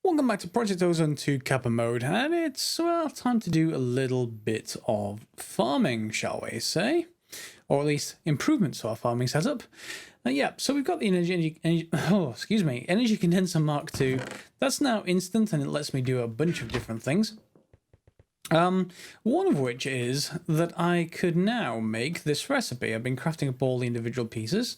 Welcome back to Project Ozone 2 Kappa mode, and it's, well, time to do a little bit of farming, shall we say? Or at least improvements to our farming setup. Yeah, so we've got the energy condenser Mark II. That's now instant, and it lets me do a bunch of different things. One of which is that I could now make this recipe. I've been crafting up all the individual pieces.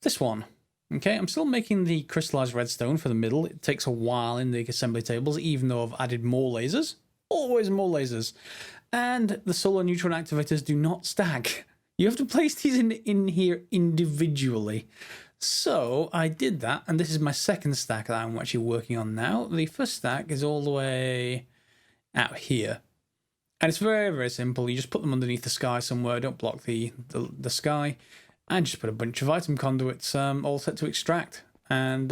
This one. Okay, I'm still making the crystallized redstone for the middle. It takes a while in the assembly tables, even though I've added more lasers. Always more lasers. And the solar neutron activators do not stack. You have to place these in here individually. So I did that, and this is my second stack that I'm actually working on now. The first stack is all the way out here. And it's very, very simple. You just put them underneath the sky somewhere. Don't block the sky. And just put a bunch of item conduits all set to extract. And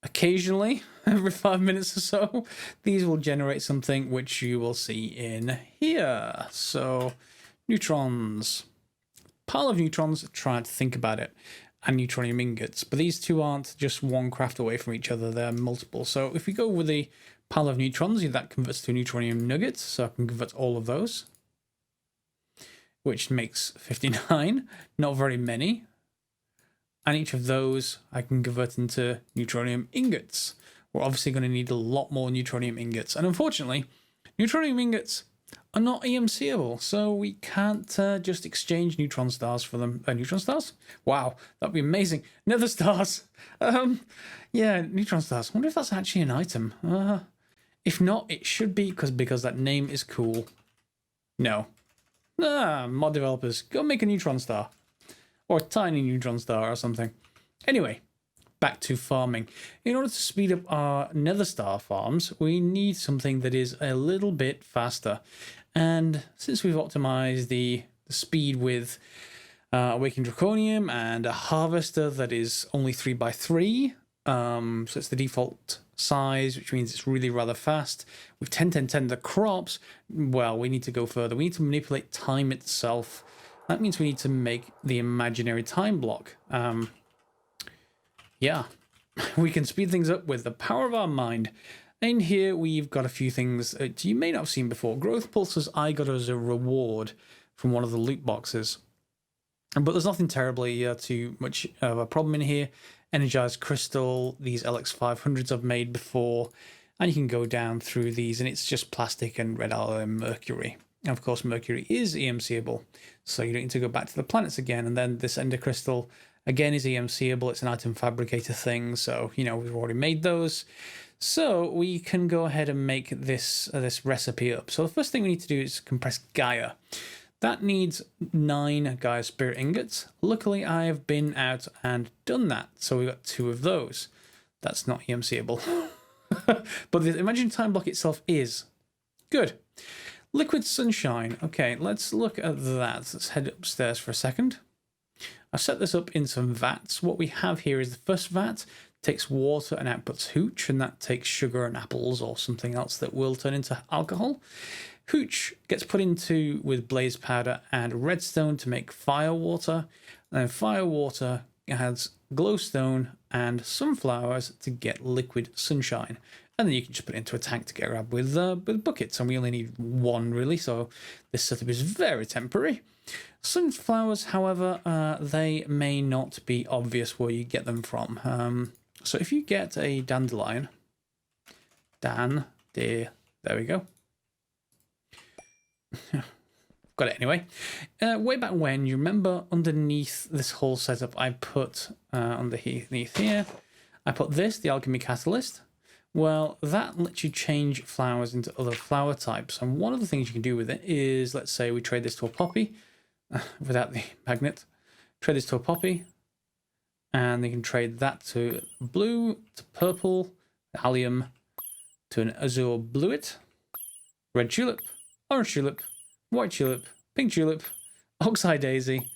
occasionally, every 5 minutes or so, these will generate something which you will see in here. So, neutrons. Pile of neutrons, try to think about it. And neutronium ingots. But these two aren't just one craft away from each other, they're multiple. So if we go with the pile of neutrons, that converts to neutronium nuggets. So I can convert all of those, which makes 59, not very many. And each of those I can convert into neutronium ingots. We're obviously going to need a lot more neutronium ingots. And unfortunately, neutronium ingots are not EMCable, so we can't just exchange neutron stars for them. Neutron stars? Wow, that'd be amazing. Nether stars. Yeah, neutron stars. I wonder if that's actually an item. If not, it should be, because that name is cool. No. Mod developers, go make a neutron star. Or a tiny neutron star or something. Anyway, back to farming. In order to speed up our nether star farms, we need something that is a little bit faster. And since we've optimized the speed with Awakened Draconium and a harvester that is only 3x3, so it's the default size, which means it's really rather fast. With 10-10-10 the crops, well, we need to go further. We need to manipulate time itself. That means we need to make the imaginary time block. Yeah, we can speed things up with the power of our mind. In here, we've got a few things that you may not have seen before. Growth pulses I got as a reward from one of the loot boxes. But there's nothing terribly too much of a problem in here. Energized crystal, these LX500s I've made before, and you can go down through these, and it's just plastic and red alloy and mercury. And of course, mercury is EMCable, so you don't need to go back to the planets again. And then this ender crystal, again, is EMCable. It's an item fabricator thing, so, you know, we've already made those. So we can go ahead and make this recipe up. So the first thing we need to do is compress Gaia. That needs 9 Gaia Spirit ingots. Luckily, I have been out and done that. So we've got 2 of those. That's not EMCable. But the imaginary time block itself is. Good. Liquid sunshine. Okay, let's look at that. Let's head upstairs for a second. I've set this up in some vats. What we have here is the first vat takes water and outputs hooch, and that takes sugar and apples or something else that will turn into alcohol. Hooch gets put into with blaze powder and redstone to make fire water. And then fire water adds glowstone and sunflowers to get liquid sunshine. And then you can just put it into a tank to get grabbed with buckets. And we only need 1 really, so this setup is very temporary. Sunflowers, however, they may not be obvious where you get them from. So if you get a dandelion, there we go. Got it anyway. Way back when, you remember underneath this whole setup, I put underneath here, I put this, the alchemy catalyst. Well, that lets you change flowers into other flower types. And one of the things you can do with it is, let's say we trade this to a poppy without the magnet. Trade this to a poppy. And you can trade that to blue, to purple, allium, to an azure bluet, red tulip, orange tulip, white tulip, pink tulip, oxeye daisy,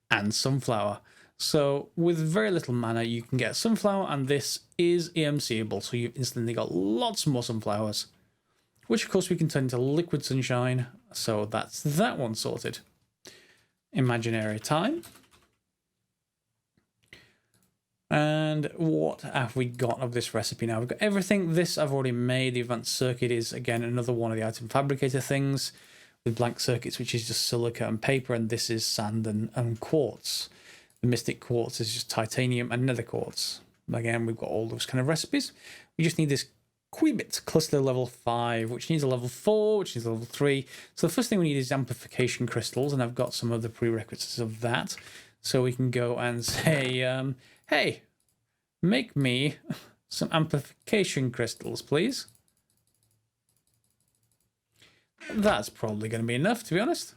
and sunflower. So with very little mana, you can get sunflower, and this is EMCable, so you've instantly got lots more sunflowers, which of course we can turn into liquid sunshine. So that's that one sorted. Imaginary time. And what have we got of this recipe now? We've got everything. This I've already made. The advanced circuit is, again, another one of the item fabricator things with blank circuits, which is just silica and paper. And this is sand and quartz. The mystic quartz is just titanium and nether quartz. Again, we've got all those kind of recipes. We just need this Qubit cluster level 5, which needs a level 4, which needs a level 3. So the first thing we need is amplification crystals, and I've got some of the prerequisites of that. So we can go and say, hey, make me some amplification crystals, please. That's probably going to be enough, to be honest.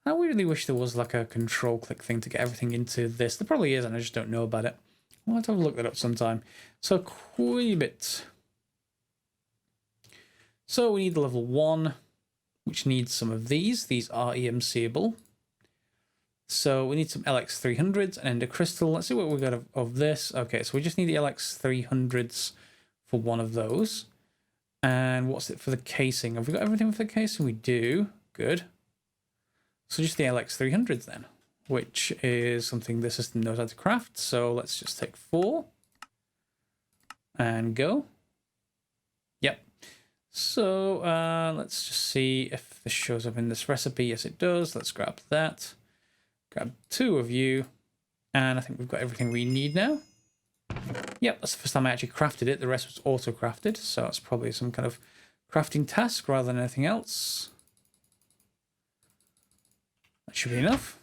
I really wish there was like a control click thing to get everything into this. There probably is, and I just don't know about it. I'll have to look that up sometime. So, Qubit. So we need the level 1, which needs some of these. These are EMCable. So we need some LX300s and Ender Crystal. Let's see what we got of this. Okay, so we just need the LX300s for one of those. And what's it for the casing? Have we got everything for the casing? We do. Good. So just the LX300s then, which is something the system knows how to craft. So let's just take 4 and go. Yep. So let's just see if this shows up in this recipe. Yes, it does. Let's grab that. Grab 2 of you. And I think we've got everything we need now. Yep, that's the first time I actually crafted it. The rest was auto-crafted. So it's probably some kind of crafting task rather than anything else. That should be enough.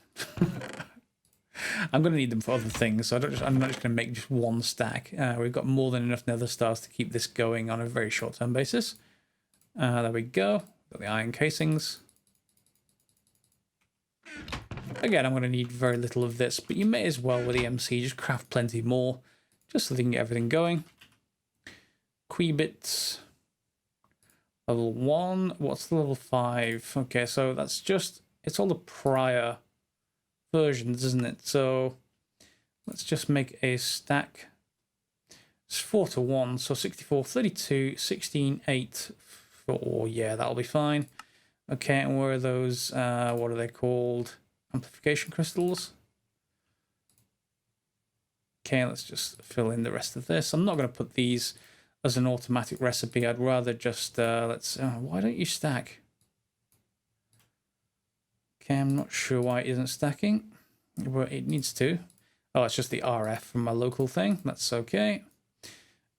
I'm going to need them for other things, so I'm not just going to make just one stack. We've got more than enough nether stars to keep this going on a very short-term basis. There we go. Got the iron casings. Again, I'm going to need very little of this, but you may as well with the MC just craft plenty more, just so they can get everything going. Qubit. Level 1. What's the level 5? Okay, so that's just... It's all the prior versions, isn't it? So let's just make a stack. It's 4 to 1, so 64, 32, 16, 8, 4. Yeah, that'll be fine. Okay, and where are those? What are they called? Amplification crystals. Okay, let's just fill in the rest of this. I'm not going to put these as an automatic recipe. I'd rather just let's. Why don't you stack? Okay, I'm not sure why it isn't stacking. Well, it needs to. Oh, it's just the RF from my local thing. That's okay.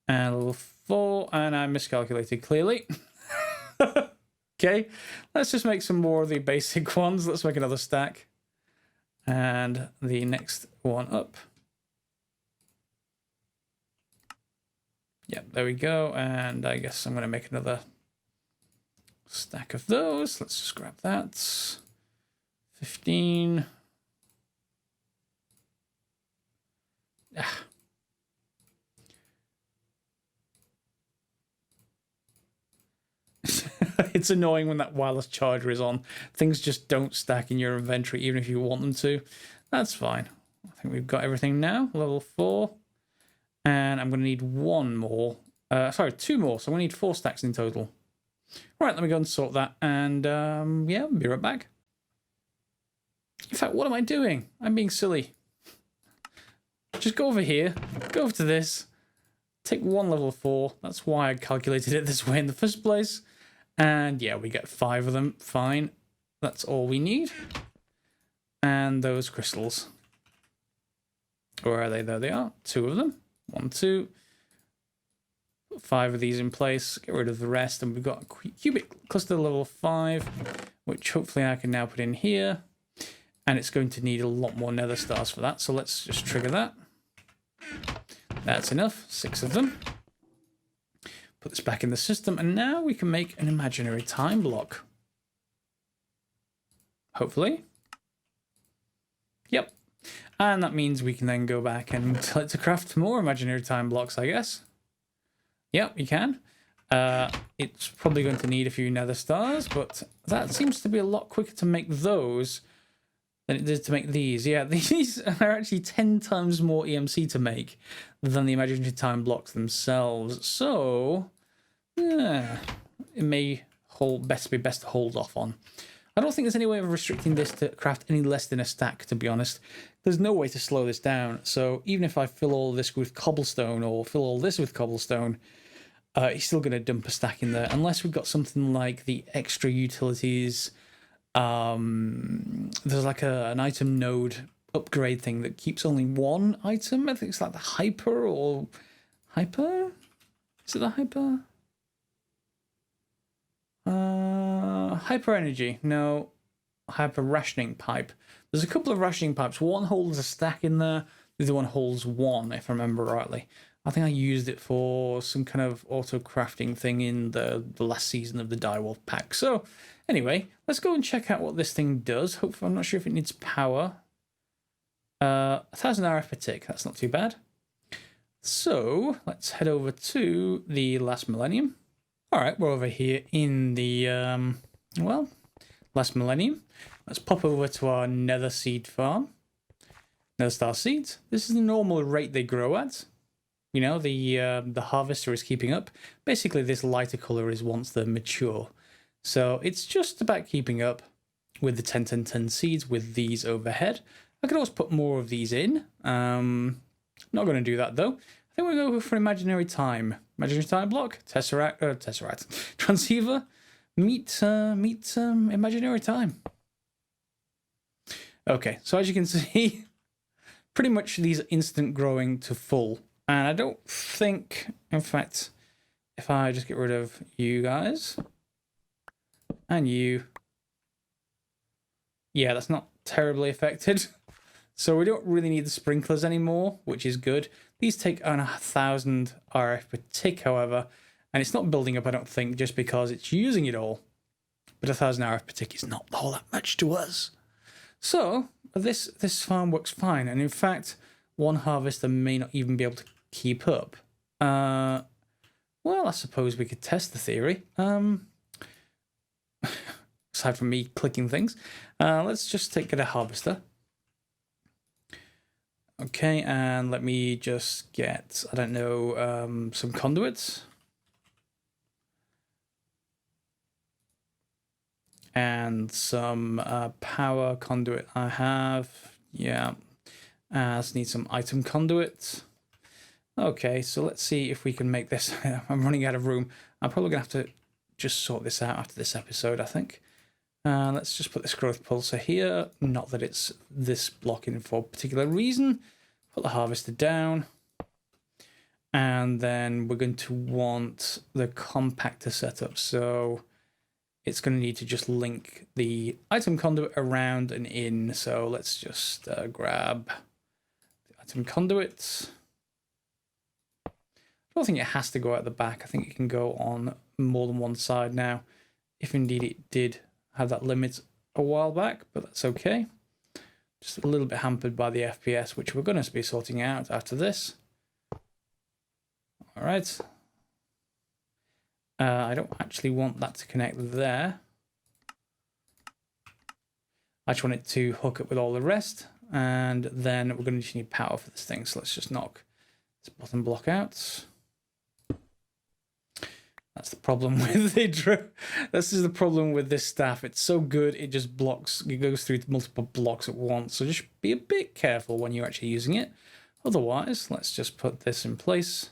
And level 4, and I miscalculated clearly. Okay, let's just make some more of the basic ones. Let's make another stack. And the next one up. Yep, there we go. And I guess I'm going to make another stack of those. Let's just grab that. 15. It's annoying when that wireless charger is on. Things just don't stack in your inventory, even if you want them to. That's fine. I think we've got everything now. Level 4. And I'm going to need 1 more. Sorry, 2 more. So I'm going to need 4 stacks in total. Right, let me go and sort that. And yeah, I'll be right back. In fact, what am I doing? I'm being silly. Just go over here. Go over to this. Take 1 level 4. That's why I calculated it this way in the first place. And yeah, we get 5 of them. Fine. That's all we need. And those crystals. Where are they? There they are. 2 of them. 1, 2. Put 5 of these in place. Get rid of the rest. And we've got a Qubit cluster level 5, which hopefully I can now put in here. And it's going to need a lot more nether stars for that. So let's just trigger that. That's enough. 6 of them. Put this back in the system. And now we can make an imaginary time block. Hopefully. Yep. And that means we can then go back and tell it to craft more imaginary time blocks, I guess. Yep, you can. It's probably going to need a few nether stars, but that seems to be a lot quicker to make those than it did to make these. Yeah, these are actually 10 times more EMC to make than the imaginary time blocks themselves. So, yeah, it may be best to hold off on. I don't think there's any way of restricting this to craft any less than a stack, to be honest, there's no way to slow this down. So even if I fill all this with cobblestone or fill all this with cobblestone, he's still going to dump a stack in there unless we've got something like the extra utilities. There's like an item node upgrade thing that keeps only one item. I think it's like the hyper or hyper. Is it the hyper? Hyper energy. No, hyper rationing pipe. There's a couple of rationing pipes. One holds a stack in there. The other one holds one, if I remember rightly. I think I used it for some kind of auto crafting thing in the last season of the Direwolf pack. So anyway, let's go and check out what this thing does. Hopefully, I'm not sure if it needs power. 1,000 RF per tick. That's not too bad. So let's head over to the last millennium. All right, we're over here in the, well, last millennium. Let's pop over to our nether seed farm. Nether star seeds. This is the normal rate they grow at. You know, the harvester is keeping up. Basically, this lighter color is once they're mature. So it's just about keeping up with the 10-10-10 seeds with these overhead. I could always put more of these in. Not going to do that, though. I think we're going to go for imaginary time. Imaginary time block, tesseract, transceiver, meet imaginary time. Okay, so as you can see, pretty much these are instant growing to full. And I don't think, in fact, if I just get rid of you guys and you, yeah, that's not terribly affected. So we don't really need the sprinklers anymore, which is good. These take on 1,000 RF per tick, however, and it's not building up, I don't think, just because it's using it all. But 1,000 RF per tick is not all that much to us. So this farm works fine, and in fact, one harvester may not even be able to keep up. Well, I suppose we could test the theory. Aside from me clicking things, let's just get a harvester. Okay, and let me just get, I don't know, some conduits. And some power conduit I have. Yeah. I just need some item conduit. Okay, so let's see if we can make this. I'm running out of room. I'm probably going to have to just sort this out after this episode, I think. Let's just put this growth pulsar here. Not that it's this blocking for a particular reason. Put the harvester down. And then we're going to want the compactor setup. So it's going to need to just link the item conduit around and in. So let's just grab the item conduit. I don't think it has to go out the back. I think it can go on more than one side now, if indeed it did have that limit a while back, but that's okay. Just a little bit hampered by the FPS, which we're going to be sorting out after this. All right. I don't actually want that to connect there. I just want it to hook up with all the rest, and then we're going to just need power for this thing. So let's just knock this bottom block out. That's the problem with it. This is the problem with this staff. It's so good, it just blocks, it goes through multiple blocks at once. So just be a bit careful when you're actually using it. Otherwise, let's just put this in place.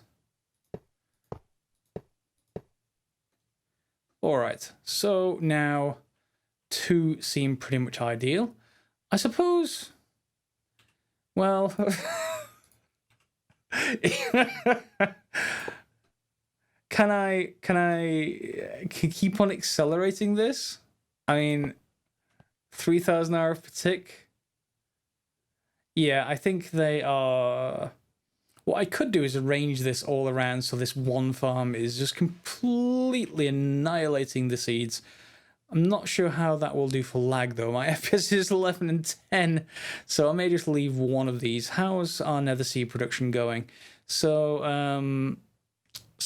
All right, so now two seem pretty much ideal. I suppose, well, Can I keep on accelerating this? I mean, 3,000 RF per tick. Yeah, I think they are. What I could do is arrange this all around so this one farm is just completely annihilating the seeds. I'm not sure how that will do for lag though. My FPS is 11 and 10, so I may just leave one of these. How's our nether seed production going? So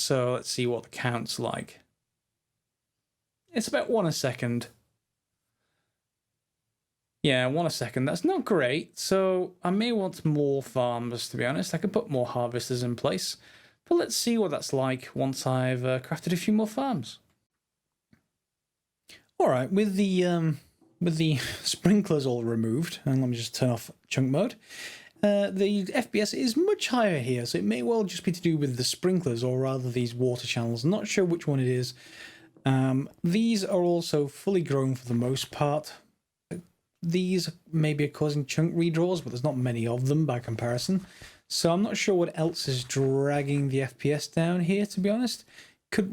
let's see what the count's like. It's about 1 a second. Yeah, 1 a second. That's not great. So I may want more farms, to be honest. I could put more harvesters in place. But let's see what that's like once I've crafted a few more farms. All right, with the with the sprinklers all removed, and let me just turn off chunk mode, the FPS is much higher here, so it may well just be to do with the sprinklers, or rather these water channels. Not sure which one it is. These are also fully grown for the most part. These maybe are causing chunk redraws, but there's not many of them by comparison. So I'm not sure what else is dragging the FPS down here, to be honest.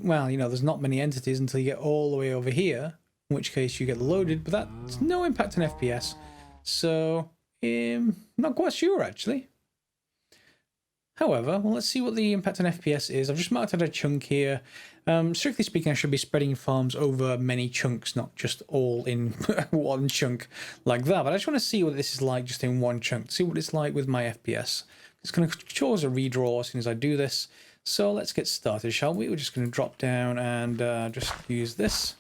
Well, you know, there's not many entities until you get all the way over here, in which case you get loaded, but that's no impact on FPS. So, not quite sure, actually. However, well, let's see what the impact on FPS is. I've just marked out a chunk here. Strictly speaking, I should be spreading farms over many chunks, not just all in one chunk like that. But I just want to see what this is like just in one chunk, see what it's like with my FPS. It's going to cause a redraw as soon as I do this. So let's get started, shall we? We're just going to drop down and just use this.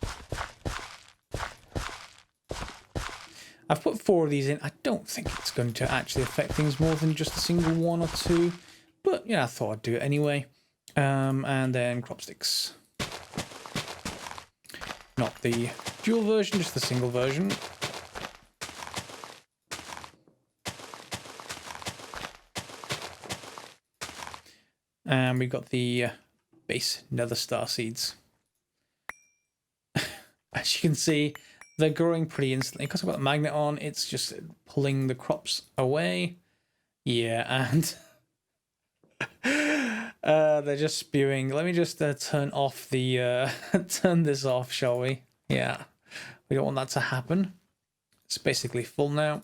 I've put 4 of these in. I don't think it's going to actually affect things more than just a single 1 or 2. But yeah, I thought I'd do it anyway. And then crop sticks. Not the dual version, just the single version. And we got the base nether star seeds. As you can see, they're growing pretty instantly. Because I've got the magnet on, it's just pulling the crops away. Yeah, and they're just spewing. Let me just turn off the turn this off, shall we? Yeah, we don't want that to happen. It's basically full now.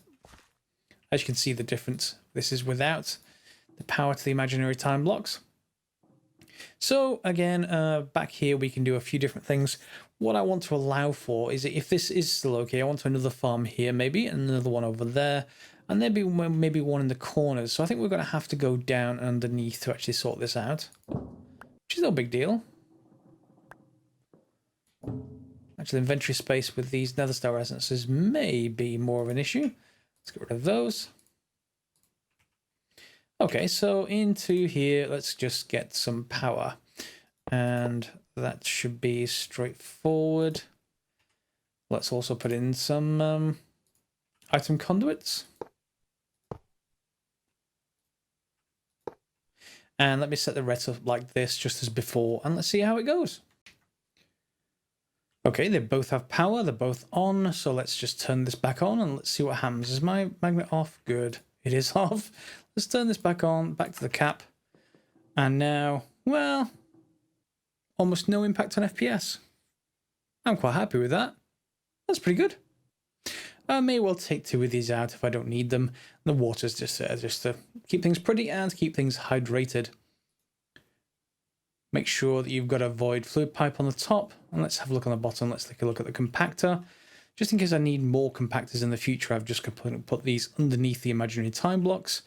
As you can see the difference, this is without the power to the imaginary time blocks. So again, back here we can do a few different things. What I want to allow for is, if this is still okay, I want another farm here maybe, and another one over there, and maybe one in the corners. So I think we're going to have to go down underneath to actually sort this out, which is no big deal. Actually, inventory space with these nether star resonances may be more of an issue. Let's get rid of those. Okay, so into here, let's just get some power. And that should be straightforward. Let's also put in some item conduits. And let me set the rest up like this, just as before, and let's see how it goes. Okay, they both have power, they're both on, so let's just turn this back on and let's see what happens. Is my magnet off? Good, it is off. Let's turn this back on, back to the cap. And now, well, almost no impact on FPS. I'm quite happy with that. That's pretty good. I may well take 2 of these out if I don't need them. The water's just there just to keep things pretty and keep things hydrated. Make sure that you've got a void fluid pipe on the top. And let's have a look on the bottom. Let's take a look at the compactor. Just in case I need more compactors in the future, I've just put these underneath the imaginary time blocks.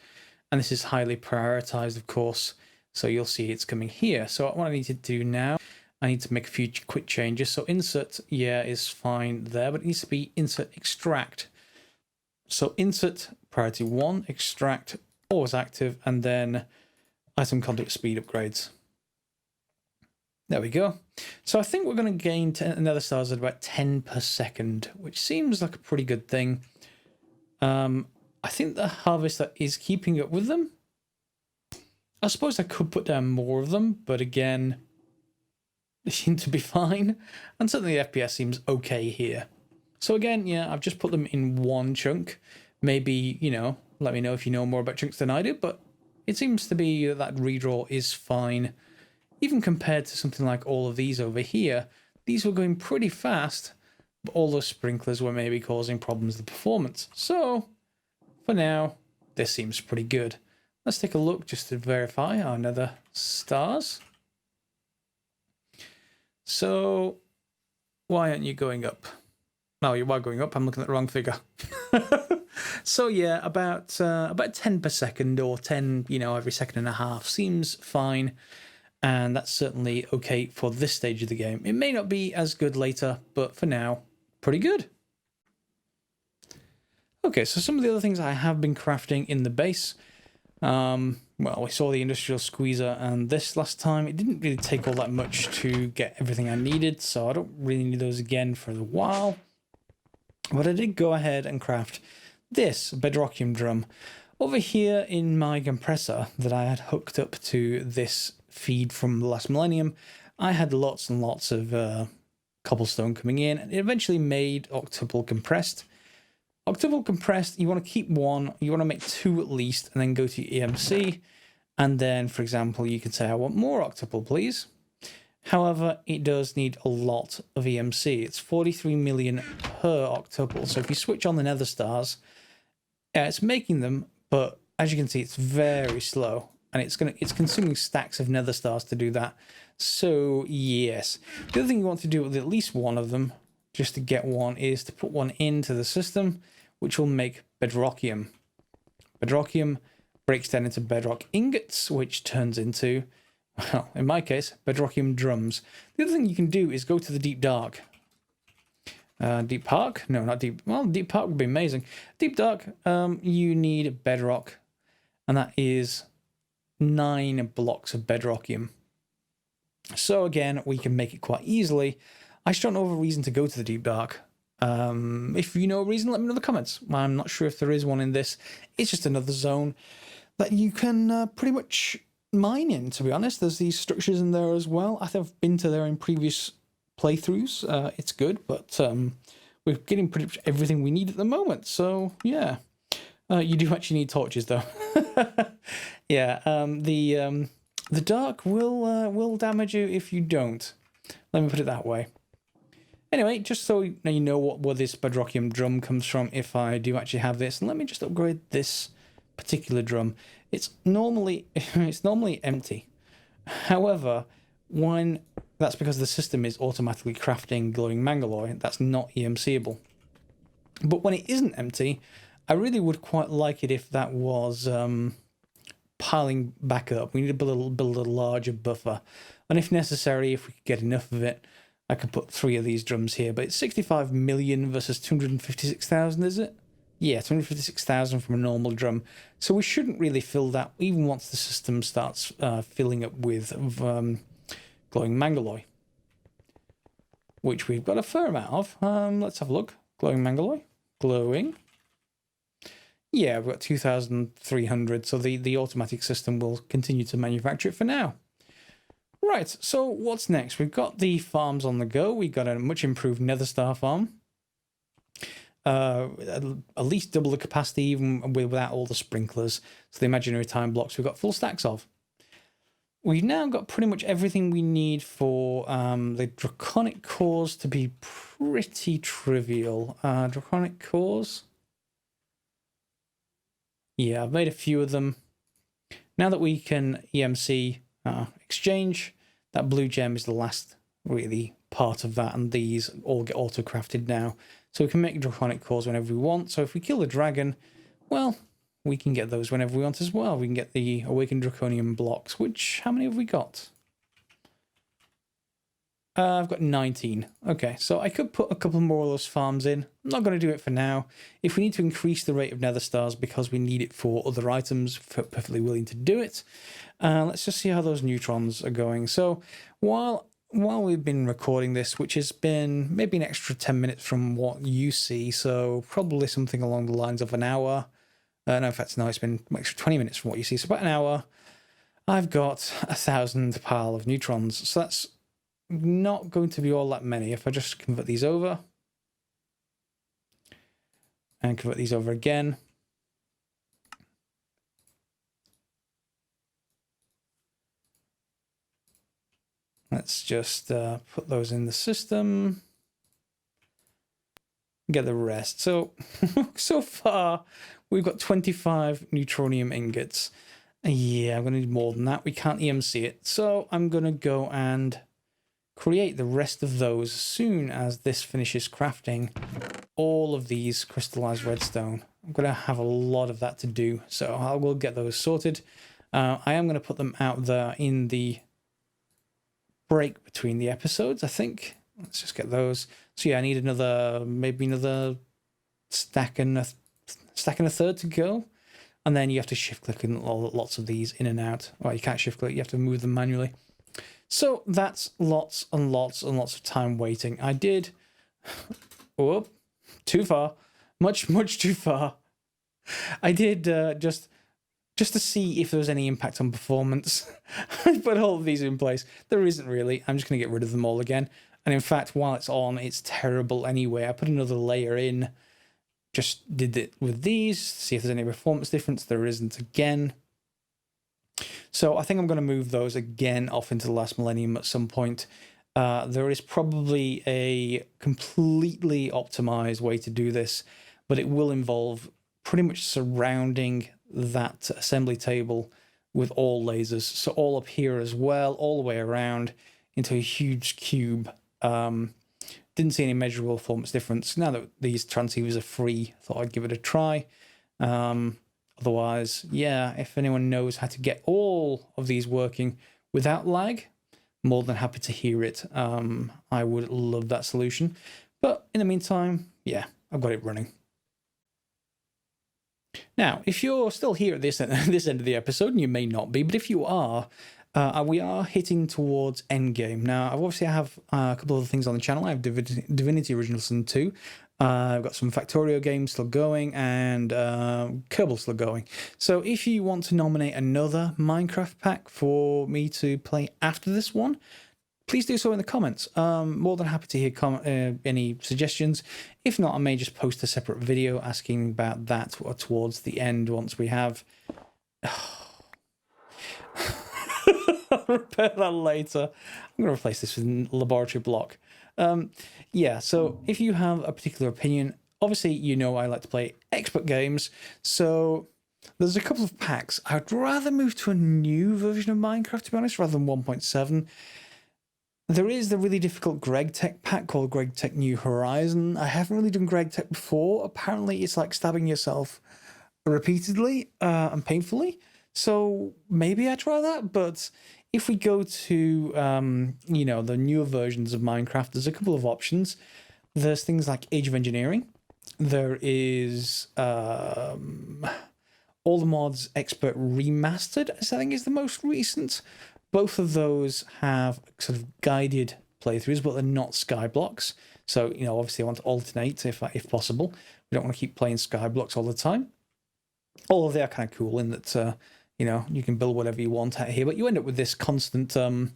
And this is highly prioritized, of course. So you'll see it's coming here. So what I need to do now, I need to make a few quick changes. So insert, yeah, is fine there, but it needs to be insert extract. So insert priority 1, extract, always active, and then item conduit speed upgrades. There we go. So I think we're going to gain nether stars at about 10 per second, which seems like a pretty good thing. I think the harvester is keeping up with them. I suppose I could put down more of them, but again, they seem to be fine. And certainly the FPS seems okay here. So again, yeah, I've just put them in one chunk. Maybe, you know, let me know if you know more about chunks than I do, but it seems to be that redraw is fine. Even compared to something like all of these over here, these were going pretty fast, but all those sprinklers were maybe causing problems with the performance. So, for now, this seems pretty good. Let's take a look just to verify our nether stars. So, why aren't you going up? No, you are going up. I'm looking at the wrong figure. So yeah, about 10 per second, or 10, you know, every second and a half seems fine. And that's certainly okay for this stage of the game. It may not be as good later, but for now, pretty good. Okay, so some of the other things I have been crafting in the base. Well, we saw the industrial squeezer and this last time. It didn't really take all that much to get everything I needed, so I don't really need those again for a while. But I did go ahead and craft this Bedrockium drum. Over here in my compressor that I had hooked up to this feed from the last millennium, I had lots and lots of cobblestone coming in, and it eventually made octuple compressed. Octuple compressed, you want to keep one, you want to make two at least, and then go to EMC, and then, for example, you can say, I want more octuple, please. However, it does need a lot of EMC. It's 43 million per octuple, so if you switch on the nether stars, it's making them, but as you can see, it's very slow, and it's consuming stacks of nether stars to do that. So yes, the other thing you want to do with at least one of them, just to get one, is to put one into the system, which will make Bedrockium. Bedrockium breaks down into bedrock ingots, which turns into, well, in my case, Bedrockium drums. The other thing you can do is go to the Deep Dark. Deep Park? No, not Deep. Well, Deep Park would be amazing. Deep Dark, you need bedrock, and that is 9 blocks of Bedrockium. So again, we can make it quite easily. I just don't know of a reason to go to the Deep Dark. If you know a reason, let me know in the comments. I'm not sure if there is one in this. It's just another zone that you can pretty much mine in, to be honest. There's these structures in there as well. I think I've been to there in previous playthroughs. It's good, but we're getting pretty much everything we need at the moment. So yeah, you do actually need torches though. Yeah, the dark will damage you if you don't. Let me put it that way. Anyway, just so you know where this Bedrockium drum comes from, if I do actually have this, and let me just upgrade this particular drum. It's normally empty. However, that's because the system is automatically crafting glowing mangaloy. That's not EMCable. But when it isn't empty, I really would quite like it if that was piling back up. We need to build a larger buffer. And if necessary, if we could get enough of it, I could put 3 of these drums here. But it's 65 million versus 256,000, is it? Yeah, 256,000 from a normal drum. So we shouldn't really fill that, even once the system starts filling up with glowing mangaloy, which we've got a fair amount of. Let's have a look. Glowing mangaloy. Glowing. Yeah, we've got 2,300, so the automatic system will continue to manufacture it for now. Right, so what's next? We've got the farms on the go. We've got a much improved nether star farm. At least double the capacity, even without all the sprinklers. So the imaginary time blocks we've got full stacks of. We've now got pretty much everything we need for the draconic cores to be pretty trivial. Draconic cores. Yeah, I've made a few of them. Now that we can EMC exchange, that blue gem is the last really part of that, and these all get auto-crafted now. So we can make draconic cores whenever we want. So if we kill the dragon, well, we can get those whenever we want as well. We can get the awakened draconium blocks, which, how many have we got? I've got 19. Okay, so I could put a couple more of those farms in. I'm not going to do it for now. If we need to increase the rate of nether stars because we need it for other items, perfectly willing to do it. Let's just see how those neutrons are going. So while we've been recording this, which has been maybe an extra 10 minutes from what you see, so probably something along the lines of an hour. No, in fact, no, it's been an extra 20 minutes from what you see, so about an hour. I've got 1,000 pile of neutrons, so that's not going to be all that many. If I just convert these over and convert these over again, let's just put those in the system, get the rest. So so far we've got 25 neutronium ingots. Yeah, I'm going to need more than that. We can't EMC it, so I'm going to go and create the rest of those as soon as this finishes crafting all of these crystallized redstone. I'm going to have a lot of that to do, so I will get those sorted. I am going to put them out there in the break between the episodes, I think. Let's just get those. So yeah, I need maybe another stack and a third to go. And then you have to shift click in lots of these in and out. Well, you can't shift click, you have to move them manually. So that's lots and lots and lots of time waiting. I did Too far. Much too far. I did just to see if there was any impact on performance. I put all of these in place. There isn't really. I'm just going to get rid of them all again. And in fact, while it's on, it's terrible anyway. I put another layer in. Just did it with these, see if there's any performance difference. There isn't again. So I think I'm going to move those again off into the last millennium at some point. There is probably a completely optimized way to do this, but it will involve pretty much surrounding that assembly table with all lasers. So all up here as well, all the way around into a huge cube. Didn't see any measurable performance difference. Now that these transceivers are free, thought I'd give it a try. Otherwise, yeah, if anyone knows how to get all of these working without lag, more than happy to hear it. I would love that solution. But in the meantime, yeah, I've got it running. Now, if you're still here at this end of the episode, and you may not be, but if you are, we are hitting towards endgame. Now, I have a couple of other things on the channel. I have Divinity Original Sin 2. I've got some Factorio games still going, and Kerbal still going. So if you want to nominate another Minecraft pack for me to play after this one, please do so in the comments. More than happy to hear any suggestions. If not, I may just post a separate video asking about that towards the end once we have... I'll repair that later. I'm going to replace this with a laboratory block. Yeah, so if you have a particular opinion, obviously you know I like to play expert games, so there's a couple of packs. I'd rather move to a new version of Minecraft, to be honest, rather than 1.7. There is the really difficult GregTech pack called GregTech New Horizon. I haven't really done GregTech before. Apparently it's like stabbing yourself repeatedly and painfully. So maybe I try that, but if we go to, you know, the newer versions of Minecraft, there's a couple of options. There's things like Age of Engineering. There is All the Mods Expert Remastered, I think is the most recent. Both of those have sort of guided playthroughs, but they're not Skyblocks. So, you know, obviously I want to alternate if possible. We don't want to keep playing Skyblocks all the time. Although they are kind of cool in that, you know, you can build whatever you want out here, but you end up with this constant kind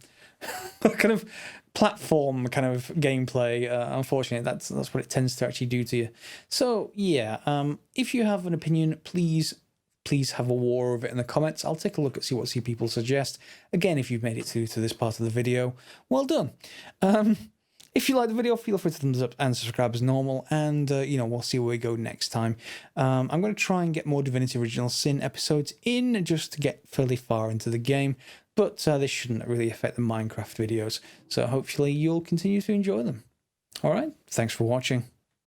of platform kind of gameplay. Unfortunately, that's what it tends to actually do to you. So yeah, if you have an opinion, please have a war of it in the comments. I'll take a look at see what people suggest. Again, if you've made it to this part of the video, well done. If you like the video, feel free to thumbs up and subscribe as normal, and you know, we'll see where we go next time. I'm going to try and get more Divinity Original Sin episodes in just to get fairly far into the game, but this shouldn't really affect the Minecraft videos, so hopefully you'll continue to enjoy them. Alright, thanks for watching.